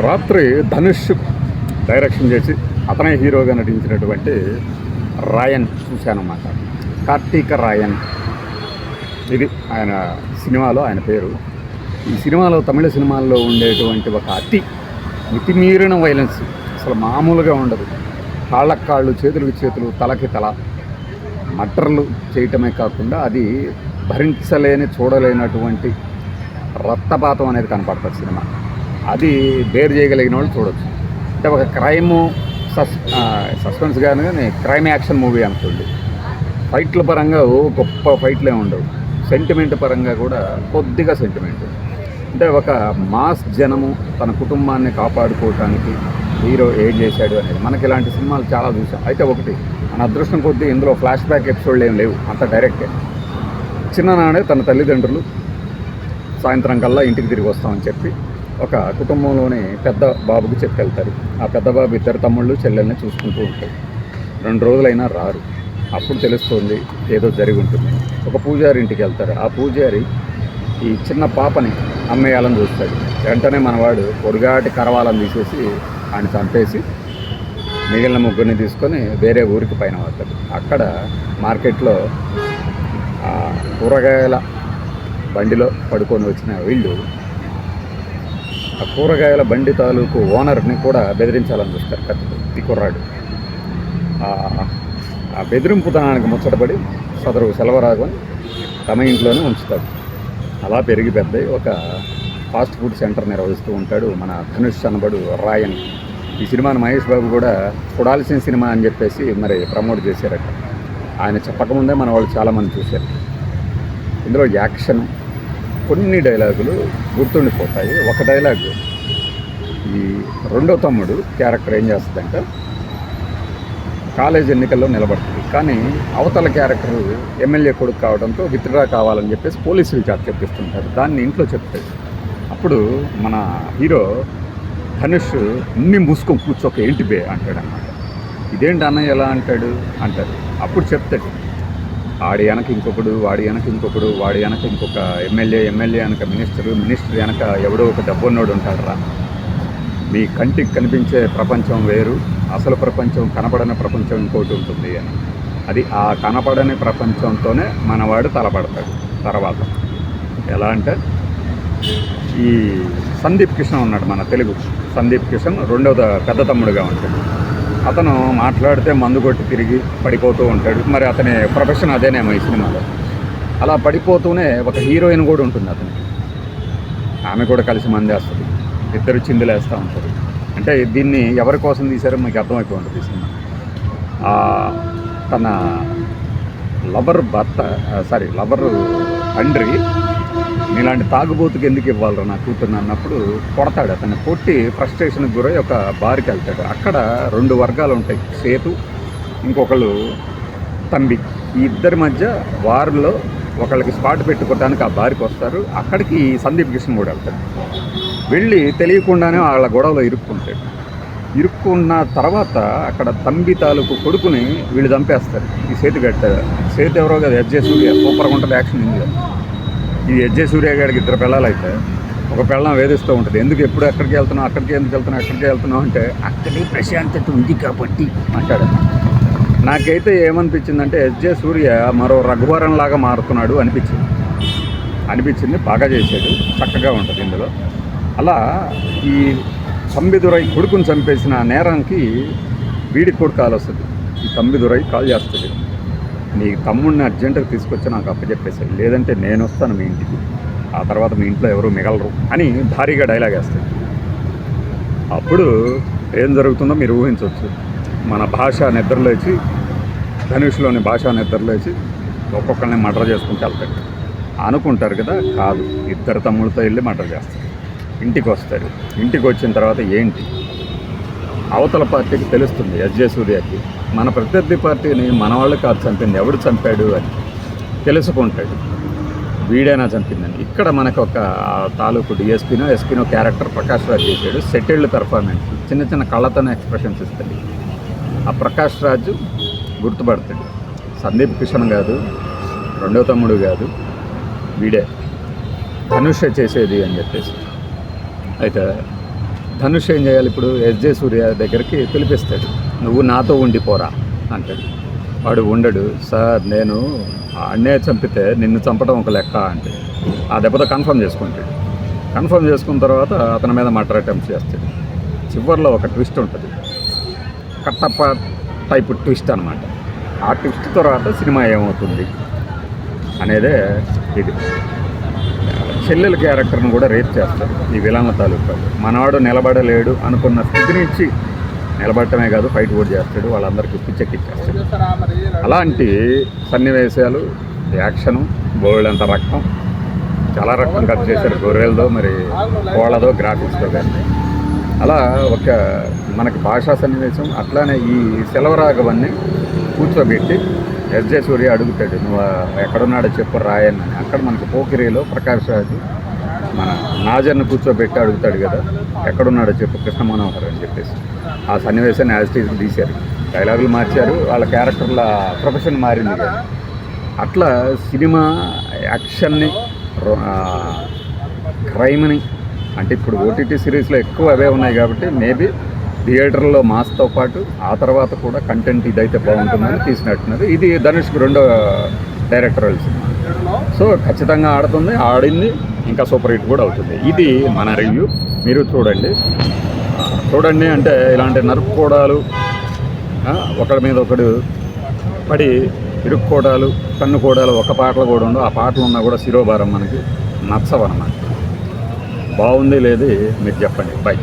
రాత్రి ధనుష్ డైరెక్షన్ చేసి అతనే హీరోగా నటించినటువంటి రాయన్ చూశానన్నమాట. కార్తీక రాయన్ ఇది ఆయన సినిమాలో ఆయన పేరు. ఈ సినిమాలో తమిళ సినిమాల్లో ఉండేటువంటి ఒక మితిమీరిన వైలెన్స్ అసలు మామూలుగా ఉండదు. కాళ్ళకు కాళ్ళు, చేతులకు చేతులు, తలకి తల మర్డర్లు చేయటమే కాకుండా అది భరించలేని చూడలేనటువంటి రక్తపాతం అనేది కనపడుతుంది సినిమా. అది బేర్ చేయగలిగిన వాళ్ళు చూడొచ్చు. అంటే ఒక క్రైము సస్పెన్స్ కానీ క్రైమ్ యాక్షన్ మూవీ అనుకోండి. ఫైట్ల పరంగా గొప్ప ఫైట్లే ఉండవు. సెంటిమెంట్ పరంగా కూడా కొద్దిగా సెంటిమెంట్. అంటే ఒక మాస్ జనము తన కుటుంబాన్ని కాపాడుకోవటానికి హీరో ఏం చేశాడు అనేది మనకి ఇలాంటి సినిమాలు చాలా చూసాం. అయితే ఒకటి మన అదృష్టం కొద్దీ ఇందులో ఫ్లాష్ బ్యాక్ ఎపిసోడ్లు ఏం లేవు, అంత డైరెక్టే. చిన్ననాడే తన తల్లిదండ్రులు సాయంత్రం కల్లా ఇంటికి తిరిగి వస్తామని చెప్పి ఒక కుటుంబంలోని పెద్ద బాబుకి చెప్పెళ్తారు. ఆ పెద్ద బాబు ఇద్దరు తమ్ముళ్ళు చెల్లెల్ని చూసుకుంటూ ఉంటారు. 2 రోజులైనా రారు. అప్పుడు తెలుస్తుంది ఏదో జరిగి ఉంటుంది. ఒక పూజారి ఇంటికి వెళ్తారు. ఆ పూజారి ఈ చిన్న పాపని అమ్మేయాలని చూస్తాడు. వెంటనే మనవాడు పొడిగాటి కరవాలని తీసేసి ఆయన చంపేసి మిగిలిన ముగ్గురిని తీసుకొని వేరే ఊరికి పైన పడతాడు. అక్కడ మార్కెట్లో కూరగాయల బండిలో పడుకొని వచ్చిన వీళ్ళు ఆ కూరగాయల బండి తాలూకు ఓనర్ని కూడా బెదిరించాలని చూస్తారు కత్తితో. ఈ కుర్రాడు ఆ బెదిరింపుతనానికి ముచ్చటపడి సదరు సెలవరాగని తమ ఇంట్లోనే ఉంచుతాడు. అలా పెరిగి పెద్దయి ఒక ఫాస్ట్ ఫుడ్ సెంటర్ నిర్వహిస్తూ ఉంటాడు మన ధనుష్ అనబడు రాయన్. ఈ సినిమాను మహేష్ బాబు కూడా చూడాల్సిన సినిమా అని చెప్పేసి మరి ప్రమోట్ చేశారట. ఆయన చెప్పకముందే మన వాళ్ళు చాలామంది చూశారు. ఇందులో యాక్షన్, కొన్ని డైలాగులు గుర్తుండిపోతాయి. ఒక డైలాగు ఈ రెండో తమ్ముడు క్యారెక్టర్ ఏం చేస్తుందంటే కాలేజ్ ఎన్నికల్లో నిలబడుతుంది. కానీ అవతల క్యారెక్టర్ ఎమ్మెల్యే కొడుకు కావడంతో విత్డ్రా కావాలని చెప్పేసి పోలీసులు చెప్పిస్తుంటారు. దాన్ని ఇంట్లో చెప్తాడు. అప్పుడు మన హీరో ధనుష్ ఇన్ని మూసుకొని కూర్చోక ఏంటి బే అంటాడు అన్నమాట. ఇదేంటి అన్నయ్య ఎలా అంటాడు అంటారు. అప్పుడు చెప్తాడు ఆడి వెనక ఇంకొకడు, వాడి వెనక ఇంకొకడు, వాడి వెనక ఇంకొక ఎమ్మెల్యే వెనక మినిస్టర్ వెనక ఎవడో ఒక డబ్బున్నోడు ఉంటాడురా. మీ కంటికి కనిపించే ప్రపంచం వేరు, అసలు ప్రపంచం కనపడని ప్రపంచం ఇంకోటి ఉంటుంది అని. అది ఆ కనపడని ప్రపంచంతోనే మనవాడు తలపడతాడు. తర్వాత ఎలా అంటే ఈ సందీప్ కిషన్ ఉన్నాడు మన తెలుగు సందీప్ కిషన్, రెండవ పెద్ద తమ్ముడుగా ఉంటాడు. అతను మాట్లాడితే మందు కొట్టి తిరిగి పడిపోతూ ఉంటాడు. మరి అతని ప్రొఫెషన్ అదేనేమో ఈ సినిమాలో. అలా పడిపోతూనే ఒక హీరోయిన్ కూడా ఉంటుంది అతనికి. ఆమె కూడా కలిసి మందేస్తుంది. ఇద్దరు చిందులేస్తూ ఉంటారు. అంటే దీన్ని ఎవరి కోసం తీశారో మీకు అర్థమైపోయి ఉంటుంది ఈ సినిమా. తన లవర్ తండ్రి నీలాంటి తాగుబోతుకి ఎందుకు ఇవ్వాలరా నా కూతురు అన్నప్పుడు కొడతాడు. అతన్ని కొట్టి ఫ్రస్ట్రేషన్కి గురై ఒక బార్కి వెళ్తాడు. అక్కడ 2 వర్గాలు ఉంటాయి, సేతు ఇంకొకళ్ళు తంబి. ఈ ఇద్దరి మధ్య వారిలో ఒకళ్ళకి స్పాట్ పెట్టుకోవడానికి ఆ బార్కి వస్తారు. అక్కడికి సందీప్ కిషన్ కూడా వెళ్తాడు. వెళ్ళి తెలియకుండానే వాళ్ళ గొడవలో ఇరుక్కున్న తర్వాత అక్కడ తంబి తాలూకు కొడుకుని వీళ్ళు చంపేస్తారు. ఈ సేతు ఎవరో కదా ఎస్జే సూర్య, సూపర్గా ఉంటుంది యాక్షన్ ఇందులో. ఈ ఎస్జే సూర్య గారికి 2 పిల్లలు అయితే ఒక పిల్లం వేధిస్తూ ఉంటుంది. ఎందుకు ఎప్పుడు ఎక్కడికి వెళ్తున్నావు అంటే అక్కడే ప్రశాంతత ఉంది కాబట్టి అంటాడు. నాకైతే ఏమనిపించిందంటే ఎస్జే సూర్య మరో రఘువరన్ లాగా మారుతున్నాడు అనిపించింది. బాగా చేశాడు, చక్కగా ఉంటుంది ఇందులో. అలా ఈ తంబిదురై కొడుకుని చంపేసిన నేరానికి వీడికి కూడా కాల్ వస్తుంది. ఈ తంబిదురై కాల్ చేస్తుంది, నీ తమ్ముడిని అర్జెంటుగా తీసుకొచ్చి నాకు అప్పచెప్పేసాడు, లేదంటే నేను వస్తాను మీ ఇంటికి, ఆ తర్వాత మీ ఇంట్లో ఎవరు మిగలరు అని భారీగా డైలాగ్ వేస్తాడు. అప్పుడు ఏం జరుగుతుందో మీరు ఊహించవచ్చు. మన భాష నిద్రలేచి, ధనుష్లోని భాష నిద్రలేచి ఒక్కొక్కరిని మర్డర్ చేసుకుంటూ వెళ్తాడు అనుకుంటారు కదా. కాదు, 2 తమ్ముళ్ళతో వెళ్ళి మర్డర్ చేస్తారు. ఇంటికి వస్తారు. ఇంటికి వచ్చిన తర్వాత ఏంటి అవతల పార్టీకి తెలుస్తుంది, ఎస్జే సూర్యకి మన ప్రత్యర్థి పార్టీని మన వాళ్ళు కాదు చంపింది, ఎవడు చంపాడు అని తెలుసుకుంటాడు. వీడైనా చంపిందని. ఇక్కడ మనకు ఒక తాలూకు ఎస్పీనో క్యారెక్టర్ ప్రకాష్ రాజ్ చేశాడు. సెటిల్డ్ పెర్ఫార్మెన్స్, చిన్న కళ్ళతోనే ఎక్స్ప్రెషన్స్ ఇస్తుంది. ఆ ప్రకాష్ రాజ్ గుర్తుపడతాడు, సందీప్ కిషన్ కాదు, రెండో తమ్ముడు కాదు, వీడే ధనుష్ చేసేది అని చెప్పేసి. అయితే ధనుష్ ఏం చేయాలి ఇప్పుడు? ఎస్జే సూర్య దగ్గరికి పిలిపిస్తాడు, నువ్వు నాతో ఉండిపోరా అంటాడు. వాడు ఉండడు. సార్ నేను అన్నే చంపితే నిన్ను చంపడం ఒక లెక్క అంటే ఆ దెబ్బతో కన్ఫర్మ్ చేసుకుంటాడు. కన్ఫర్మ్ చేసుకున్న తర్వాత అతని మీద మర్డర్ అటెంప్ట్ చేస్తాడు. చివరిలో ఒక ట్విస్ట్ ఉంటుంది, కట్టప్ప టైప్ ట్విస్ట్ అనమాట. ఆ ట్విస్ట్ తర్వాత సినిమా ఏమవుతుంది అనేదే ఇది. చెల్లెల క్యారెక్టర్ను కూడా రేప్ చేస్తారు ఈ విలన్ల తాలూకా. మనవాడు నిలబడలేడు అనుకున్న స్థితి నుంచి నిలబడటమే కాదు, ఫైట్ కూడా చేస్తాడు, వాళ్ళందరికీ పిచ్చెక్కిచ్చేస్తాడు. అలాంటి సన్నివేశాలు, యాక్షను, బోల్డంత రక్తం, చాలా రక్తం కట్ చేశారు గొర్రెలతో, మరి కోళ్ళతో, గ్రాఫిక్స్తో కానీ. అలా ఒక మనకి భాషా సన్నివేశం. అట్లానే ఈ సెలవరాఘవన్ని కూర్చోబెట్టి ఎస్జే సూర్య అడుగుతాడు, నువ్వు ఎక్కడున్నాడో చెప్పు రాయని. అక్కడ మనకి పోకిరిలో ప్రకాష్ రాజు మన నాజర్ను కూర్చోబెట్టి అడుగుతాడు కదా, ఎక్కడున్నాడో చెప్పు కృష్ణ మనోహర్ అని చెప్పేసి. ఆ సన్నివేశాన్ని యాజ్ టీజ్ తీశారు, డైలాగులు మార్చారు, వాళ్ళ క్యారెక్టర్ల ప్రొఫెషన్ మారింది కదా. అట్లా సినిమా యాక్షన్ని, క్రైమ్ని, అంటే ఇప్పుడు ఓటీటీ సిరీస్లో ఎక్కువ అవే ఉన్నాయి కాబట్టి మేబీ థియేటర్లో మాస్తో పాటు ఆ తర్వాత కూడా కంటెంట్ ఇదైతే బాగుంటుందని తీసినట్టున్నారు. ఇది ధనుష్కి రెండో డైరెక్టరల్ సినిమా. సో ఖచ్చితంగా ఆడుతుంది, ఆడింది, ఇంకా సూపర్ హిట్ కూడా అవుతుంది. ఇది మన రివ్యూ, మీరు చూడండి. అంటే ఇలాంటి నరుక్కోవడాలు, ఒకడి మీద ఒకడు పడి ఇరుక్కోవడాలు, కన్నుకోవడాలు, ఒక పాటలు కూడా ఉండవు. ఆ పాటలు ఉన్నా కూడా శిరోభారం మనకి నచ్చవన్నమాట. బాగుంది లేదు మీరు చెప్పండి. బై.